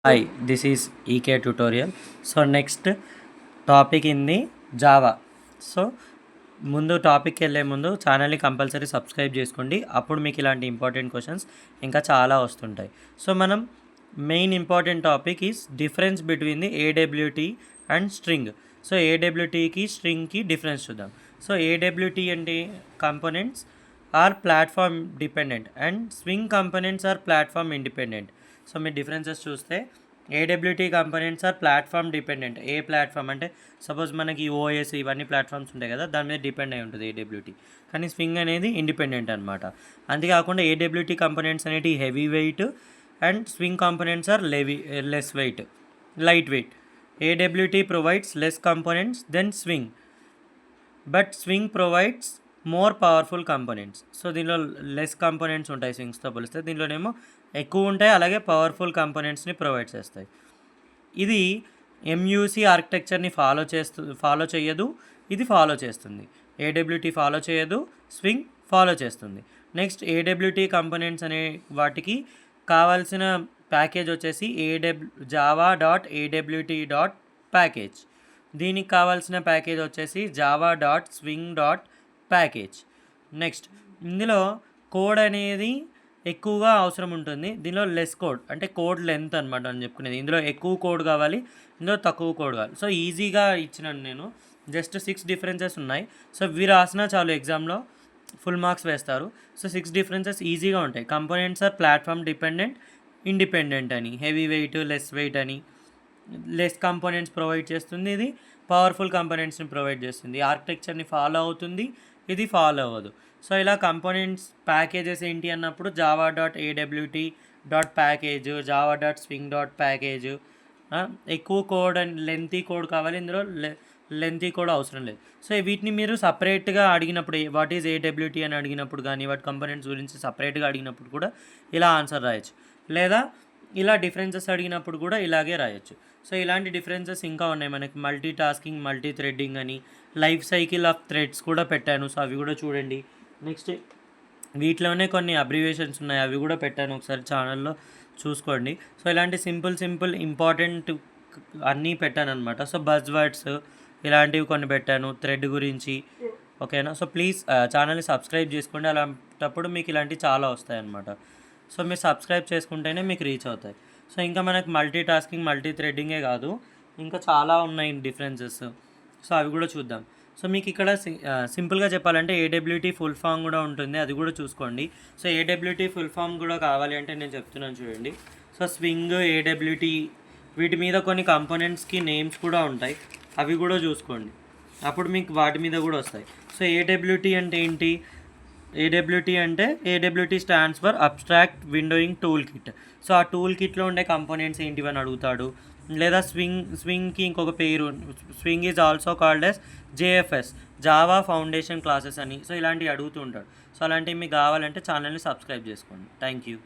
Hi, this is EK tutorial. So next topic in the Java. So ముందు టాపిక్కి వెళ్ళే ముందు ఛానల్ని కంపల్సరీ సబ్స్క్రైబ్ చేసుకోండి. అప్పుడు మీకు ఇలాంటి ఇంపార్టెంట్ క్వశ్చన్స్ ఇంకా చాలా వస్తుంటాయి. సో మనం main important topic is difference between the AWT and string. So ఏడబ్ల్యూటీకి స్ట్రింగ్కి డిఫరెన్స్ చూద్దాం. సో ఏడబ్ల్యూటీ అంటే components are platform dependent and swing components are platform independent. So మీరు డిఫరెన్సెస్ చూస్తే AWT components are platform dependent. ఏ platform అంటే suppose మనకి OS ఇవన్నీ ప్లాట్ఫామ్స్ ఉంటాయి కదా, దాని మీద డిపెండ్ అయి ఉంటుంది ఏడబ్ల్యూటీ. కానీ స్వింగ్ అనేది ఇండిపెండెంట్ అనమాట. అంతేకాకుండా ఏడబ్ల్యూటీ కంపోనెంట్స్ అనేవి heavy weight and swing components are less weight, light weight. AWT provides less components than swing, but swing provides more powerful components. So దీనిలో లెస్ కంపోనెంట్స్ ఉంటాయి స్వింగ్స్తో పోలిస్తే, దీనిలోనేమో ఎక్కువ ఉంటాయి, అలాగే పవర్ఫుల్ కంపోనెంట్స్ని ప్రొవైడ్ చేస్తాయి. ఇది ఎంయూసీ ఆర్కిటెక్చర్ని ఫాలో చేయదు, ఇది ఫాలో చేస్తుంది. ఏడబ్ల్యూటీ ఫాలో చేయదు, స్వింగ్ ఫాలో చేస్తుంది. నెక్స్ట్ ఏడబ్ల్యూటీ కంపోనెంట్స్ అనే వాటికి కావాల్సిన ప్యాకేజ్ వచ్చేసి java.awt.package. దీనికి కావాల్సిన ప్యాకేజ్ వచ్చేసి java.swing.package. నెక్స్ట్ ఇందులో కోడ్ అనేది ఎక్కువగా అవసరం ఉంటుంది. దీనిలో లెస్ కోడ్ అంటే కోడ్ లెంత్ అనమాట అని చెప్పుకునేది. ఇందులో ఎక్కువ కోడ్ కావాలి, ఇందులో తక్కువ కోడ్ కావాలి. సో ఈజీగా ఇచ్చినాను నేను, జస్ట్ 6 డిఫరెన్సెస్ ఉన్నాయి. సో ఇవి రాసినా చాలు, ఎగ్జామ్లో ఫుల్ మార్క్స్ వేస్తారు. సో 6 డిఫరెన్సెస్ ఈజీగా ఉంటాయి. Components are platform dependent, independent అని, హెవీ వెయిట్, లెస్ వెయిట్ అని. లెస్ కంపోనెంట్స్ ప్రొవైడ్ చేస్తుంది, ఇది పవర్ఫుల్ కంపోనెంట్స్ని ప్రొవైడ్ చేస్తుంది. ఆర్కిటెక్చర్ని ఫాలో అవుతుంది, ఇది ఫాలో అవ్వదు. సో ఇలా కంపోనెంట్స్ ప్యాకేజెస్ ఏంటి అన్నప్పుడు java.awt.package, java.swing.package. ఎక్కువ కోడ్ అండ్ లెంతీ కోడ్ కావాలి, ఇందులో లెంతీ కోడ్ అవసరం లేదు. సో వీటిని మీరు సపరేట్గా అడిగినప్పుడు, వాట్ ఈజ్ ఏడబ్ల్యూటీ అని అడిగినప్పుడు కానీ, వాటి కంపోనెంట్స్ గురించి సపరేట్గా అడిగినప్పుడు కూడా ఇలా ఆన్సర్ రాయొచ్చు, లేదా ఇలా డిఫరెన్సెస్ అడిగినప్పుడు కూడా ఇలాగే రాయొచ్చు. సో ఇలాంటి డిఫరెన్సెస్ ఇంకా ఉన్నాయి మనకి. మల్టీ టాస్కింగ్, మల్టీ థ్రెడ్డింగ్ అని, లైఫ్ సైకిల్ ఆఫ్ థ్రెడ్స్ కూడా పెట్టాను. సో అవి కూడా చూడండి. నెక్స్ట్ వీటిలోనే కొన్ని అబ్రివేషన్స్ ఉన్నాయి, అవి కూడా పెట్టాను, ఒకసారి ఛానల్లో చూసుకోండి. సో ఇలాంటి సింపుల్ ఇంపార్టెంట్ అన్నీ పెట్టాను అనమాట. సో బజ్ వర్డ్స్ ఇలాంటివి కొన్ని పెట్టాను థ్రెడ్ గురించి. ఓకేనా? సో ప్లీజ్ ఛానల్ని సబ్స్క్రైబ్ చేసుకోండి, అలాంటప్పుడు మీకు ఇలాంటివి చాలా వస్తాయి అన్నమాట. సో మీరు సబ్స్క్రైబ్ చేసుకుంటేనే మీకు రీచ్ అవుతాయి. సో ఇంకా మనకు మల్టీ టాస్కింగ్, మల్టీ థ్రెడ్డింగే కాదు, ఇంకా చాలా ఉన్నాయి డిఫరెన్సెస్. సో అవి కూడా చూద్దాం. సో మీకు ఇక్కడ సింపుల్గా చెప్పాలంటే ఏడబ్ల్యూటీ ఫుల్ ఫామ్ కూడా ఉంటుంది, అది కూడా చూసుకోండి. సో ఏడబ్ల్యూటీ ఫుల్ ఫామ్ కూడా కావాలి అంటే నేను చెప్తున్నాను చూడండి. సో స్వింగ్, ఏడబ్ల్యూటీ వీటి మీద కొన్ని కంపోనెంట్స్కి నేమ్స్ కూడా ఉంటాయి, అవి కూడా చూసుకోండి, అప్పుడు మీకు వాటి మీద కూడా వస్తాయి. సో ఏడబ్ల్యూటీ అంటే ఏంటి? AWT stands for abstract windowing tool kit. So ఆ టూల్ కిట్లో ఉండే కంపోనెంట్స్ ఏంటివని అడుగుతాడు. లేదా స్వింగ్కి ఇంకొక పేరు, swing is also called as JFS, Java foundation classes అని. సో ఇలాంటివి అడుగుతూ ఉంటాడు. సో అలాంటివి మీకు కావాలంటే ఛానల్ని సబ్స్క్రైబ్ చేసుకోండి. Thank you.